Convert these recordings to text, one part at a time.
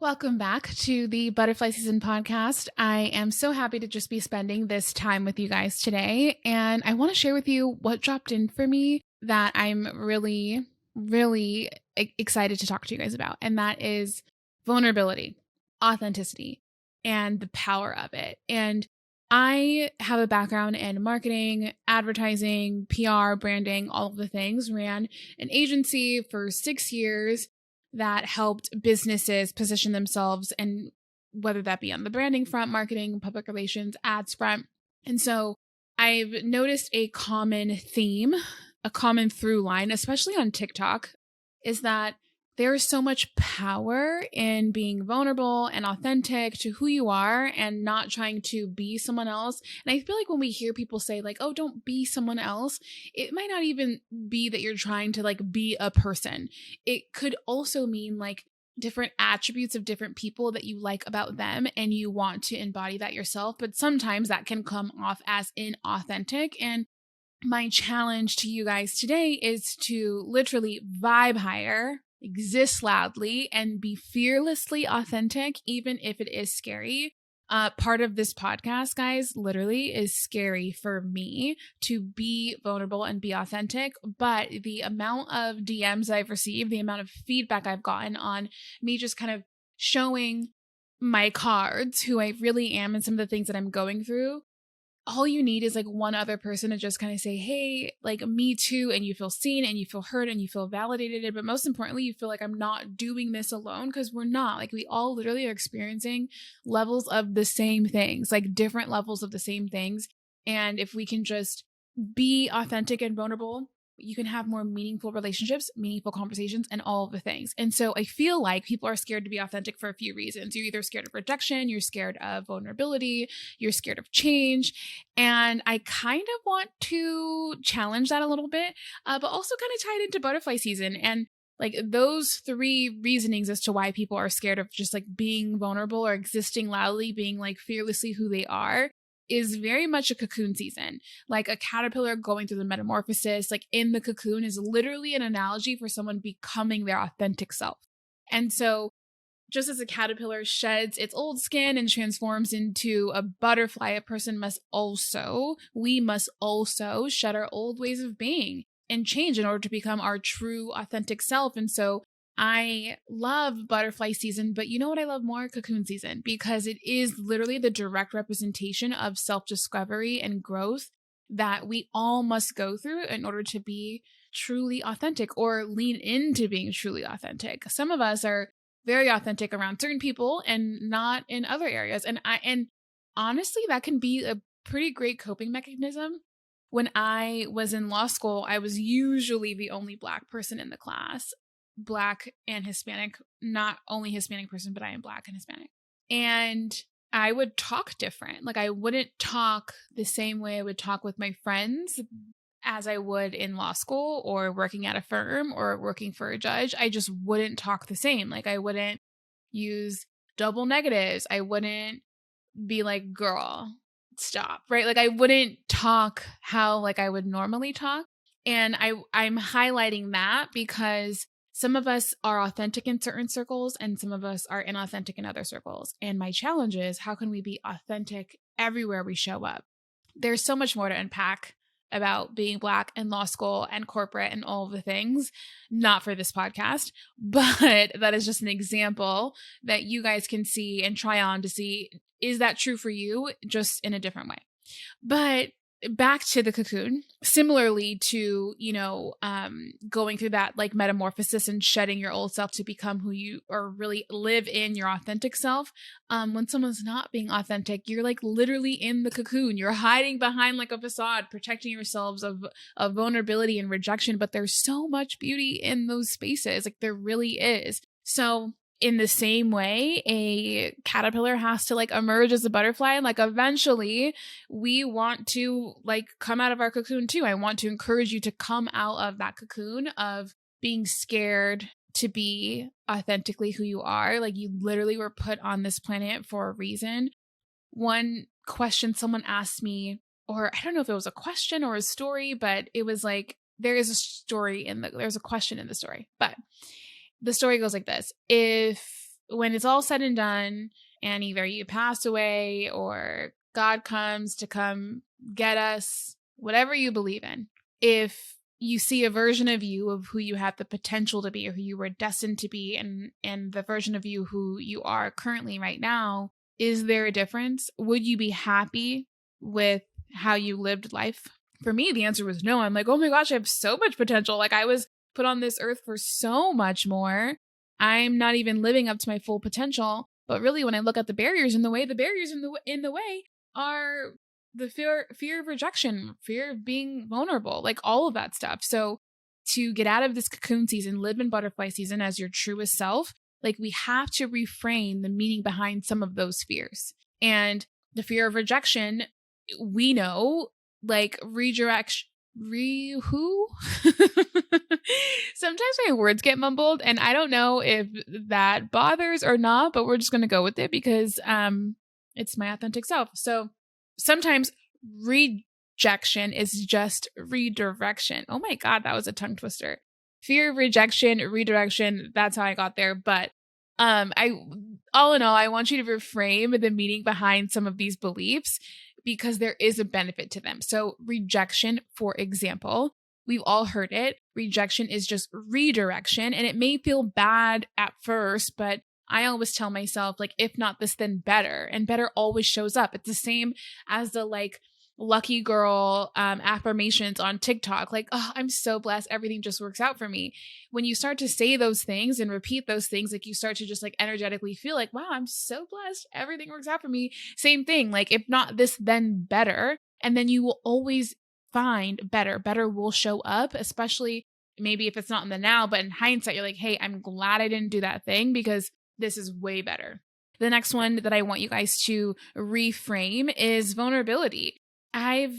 Welcome back to the Butterfly Season podcast. I am so happy to just be spending this time with you guys today. And I want to share with you what dropped in for me that I'm really excited to talk to you guys about. And that is vulnerability, authenticity, and the power of it. And I have a background in marketing, advertising, PR, branding, all of the things. Ran an agency for 6 years that helped businesses position themselves, and whether that be on the branding front, marketing, public relations, ads front. And so I've noticed a common theme, a common through line, especially on TikTok, is that there is so much power in being vulnerable and authentic to who you are and not trying to be someone else. And I feel like when we hear people say like, oh, don't be someone else, it might not even be that you're trying to like be a person. It could also mean like different attributes of different people that you like about them and you want to embody that yourself. But sometimes that can come off as inauthentic. And my challenge to you guys today is to literally vibe higher, exist loudly, and be fearlessly authentic, even if it is scary. Part of this podcast, guys, literally is scary for me to be vulnerable and be authentic. But the amount of DMs I've received, the amount of feedback I've gotten on me just kind of showing my cards, who I really am, and some of the things that I'm going through, all you need is like one other person to just kind of say, hey, like me too. And you feel seen and you feel heard and you feel validated. But most importantly, you feel like I'm not doing this alone, because we're not. Like we all literally are experiencing levels of the same things, like different levels of the same things. And if we can just be authentic and vulnerable, you can have more meaningful relationships, meaningful conversations, and all of the things. And so I feel like people are scared to be authentic for a few reasons. You're either scared of rejection, you're scared of vulnerability, you're scared of change. And I kind of want to challenge that a little bit, but also kind of tie it into butterfly season. And like those three reasonings as to why people are scared of just like being vulnerable or existing loudly, being like fearlessly who they are, is very much a cocoon season. Like a caterpillar going through the metamorphosis, like in the cocoon, is literally an analogy for someone becoming their authentic self. And so just as a caterpillar sheds its old skin and transforms into a butterfly, we must also shed our old ways of being and change in order to become our true authentic self. And so I love butterfly season, but you know what I love more? Cocoon season, because it is literally the direct representation of self-discovery and growth that we all must go through in order to be truly authentic or lean into being truly authentic. Some of us are very authentic around certain people and not in other areas. And honestly, that can be a pretty great coping mechanism. When I was in law school, I was usually the only Black person in the class. Black and Hispanic, not only Hispanic person, but I am Black and Hispanic. And I would talk different. Like I wouldn't talk the same way I would talk with my friends as I would in law school or working at a firm or working for a judge. I just wouldn't talk the same. Like I wouldn't use double negatives. I wouldn't be like, girl, stop, right? Like I wouldn't talk how like I would normally talk. And I'm highlighting that because some of us are authentic in certain circles and some of us are inauthentic in other circles. And my challenge is, how can we be authentic everywhere we show up? There's so much more to unpack about being Black and law school and corporate and all of the things, not for this podcast, but that is just an example that you guys can see and try on to see, is that true for you, just in a different way. But back to the cocoon, similarly to, going through that like metamorphosis and shedding your old self to become who you or really live in your authentic self. When someone's not being authentic, you're like literally in the cocoon. You're hiding behind like a facade, protecting yourselves of vulnerability and rejection. But there's so much beauty in those spaces. Like there really is. So in the same way, a caterpillar has to like emerge as a butterfly. And like eventually we want to like come out of our cocoon too. I want to encourage you to come out of that cocoon of being scared to be authentically who you are. Like you literally were put on this planet for a reason. One question someone asked me, or I don't know if it was a question or a story, but it was like, there's a question in the story, but the story goes like this. If when it's all said and done and either you pass away or God comes to come get us, whatever you believe in, if you see a version of you of who you have the potential to be or who you were destined to be and the version of you who you are currently right now, is there a difference? Would you be happy with how you lived life? For me, the answer was no. I'm like, oh my gosh, I have so much potential. Like I was put on this earth for so much more. I'm not even living up to my full potential. But really, when I look at the barriers in the way, the barriers in the way are the fear of rejection, fear of being vulnerable, like all of that stuff. So to get out of this cocoon season, live in butterfly season as your truest self, like we have to reframe the meaning behind some of those fears. And the fear of rejection, we know, like redirect who sometimes my words get mumbled and I don't know if that bothers or not, but we're just going to go with it because it's my authentic self. So sometimes rejection is just redirection. Oh my God, that was a tongue twister. Fear of rejection, redirection, that's how I got there. But I all in all, I want you to reframe the meaning behind some of these beliefs because there is a benefit to them. So rejection, for example, we've all heard it. Rejection is just redirection and it may feel bad at first, but I always tell myself, like, if not this, then better. And better always shows up. It's the same as the like lucky girl affirmations on TikTok. Like, oh, I'm so blessed. Everything just works out for me. When you start to say those things and repeat those things, like you start to just like energetically feel like, wow, I'm so blessed. Everything works out for me. Same thing. Like, if not this, then better. And then you will always find better. Better will show up, especially maybe if it's not in the now, but in hindsight, you're like, hey, I'm glad I didn't do that thing because this is way better. The next one that I want you guys to reframe is vulnerability. I've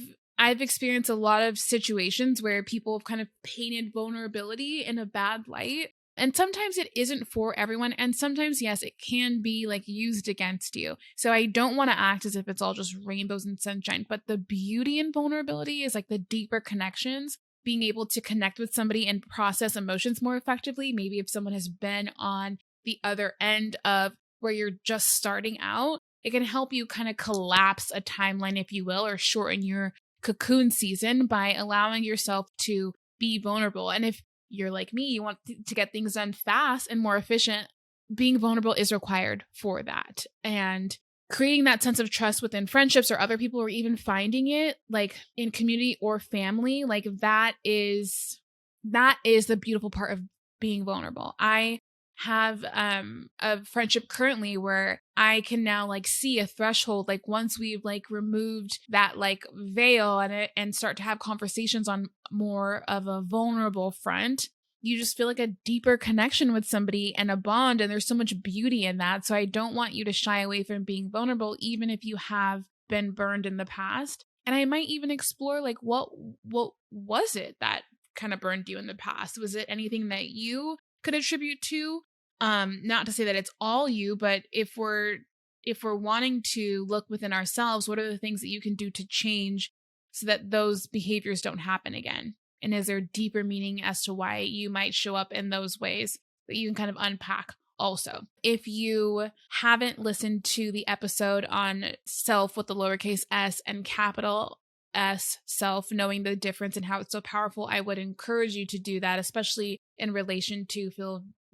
experienced a lot of situations where people have kind of painted vulnerability in a bad light. And sometimes it isn't for everyone. And sometimes, yes, it can be like used against you. So I don't want to act as if it's all just rainbows and sunshine. But the beauty in vulnerability is like the deeper connections, being able to connect with somebody and process emotions more effectively. Maybe if someone has been on the other end of where you're just starting out, it can help you kind of collapse a timeline, if you will, or shorten your cocoon season by allowing yourself to be vulnerable. And if you're like me, you want to get things done fast and more efficient, being vulnerable is required for that. And creating that sense of trust within friendships or other people, or even finding it like in community or family, like that is the beautiful part of being vulnerable. I have a friendship currently where I can now like see a threshold, like once we've like removed that like veil and start to have conversations on more of a vulnerable front, you just feel like a deeper connection with somebody and a bond, and there's so much beauty in that. So I don't want you to shy away from being vulnerable, even if you have been burned in the past. And I might even explore like what was it that kind of burned you in the past? Was it anything that you could attribute to? Not to say that it's all you, but if we're wanting to look within ourselves, what are the things that you can do to change so that those behaviors don't happen again? And is there deeper meaning as to why you might show up in those ways that you can kind of unpack also? If you haven't listened to the episode on self with the lowercase s and capital S, self, knowing the difference and how it's so powerful, I would encourage you to do that, especially in relation to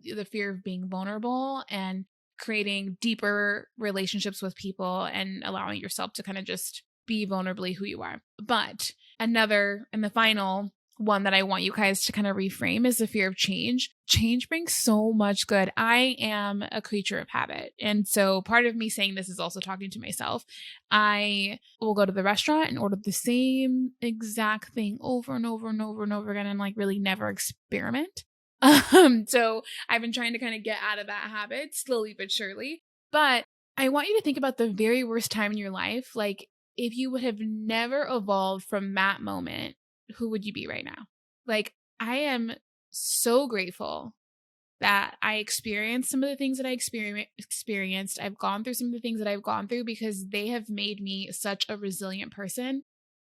the fear of being vulnerable and creating deeper relationships with people and allowing yourself to kind of just be vulnerably who you are. But another and the final one that I want you guys to kind of reframe is the fear of change. Change brings so much good. I am a creature of habit. And so part of me saying this is also talking to myself. I will go to the restaurant and order the same exact thing over and over and over and over again and like really never experiment. So I've been trying to kind of get out of that habit slowly but surely. But I want you to think about the very worst time in your life. Like if you would have never evolved from that moment, who would you be right now? Like, I am so grateful that I experienced some of the things that I experienced. I've gone through some of the things that I've gone through because they have made me such a resilient person.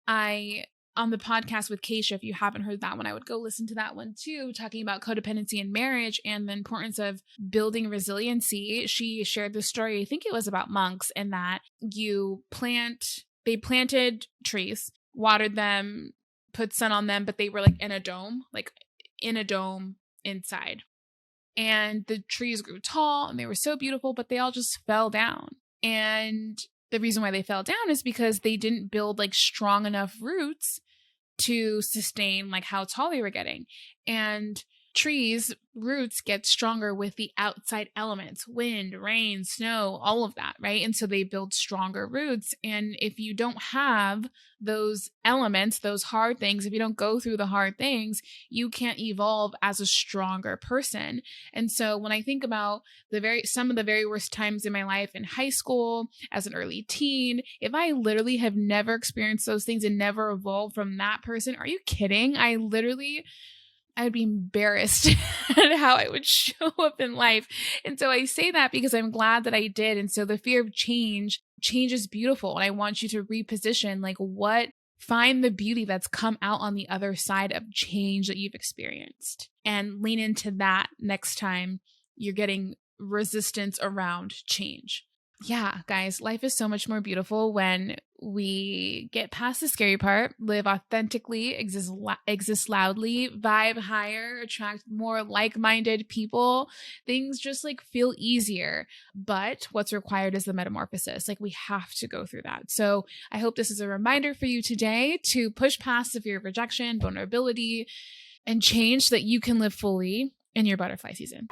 I on the podcast with Keisha, if you haven't heard that one, I would go listen to that one too, talking about codependency in marriage and the importance of building resiliency. She shared the story, I think it was about monks, and that they planted trees, watered them, put sun on them, but they were like in a dome inside. And the trees grew tall and they were so beautiful, but they all just fell down. And the reason why they fell down is because they didn't build like strong enough roots to sustain like how tall they were getting. And trees' roots get stronger with the outside elements, wind, rain, snow, all of that, right? And so they build stronger roots. And if you don't have those elements, those hard things, if you don't go through the hard things, you can't evolve as a stronger person. And so when I think about some of the very worst times in my life in high school, as an early teen, if I literally have never experienced those things and never evolved from that person, are you kidding? I would be embarrassed at how I would show up in life. And so I say that because I'm glad that I did. And so the fear of change is beautiful. And I want you to reposition, find the beauty that's come out on the other side of change that you've experienced, and lean into that next time you're getting resistance around change. Yeah, guys, life is so much more beautiful when we get past the scary part, live authentically, exist loudly, vibe higher, attract more like-minded people. Things just feel easier. But what's required is the metamorphosis. We have to go through that. So I hope this is a reminder for you today to push past the fear of rejection, vulnerability, and change so that you can live fully in your butterfly season.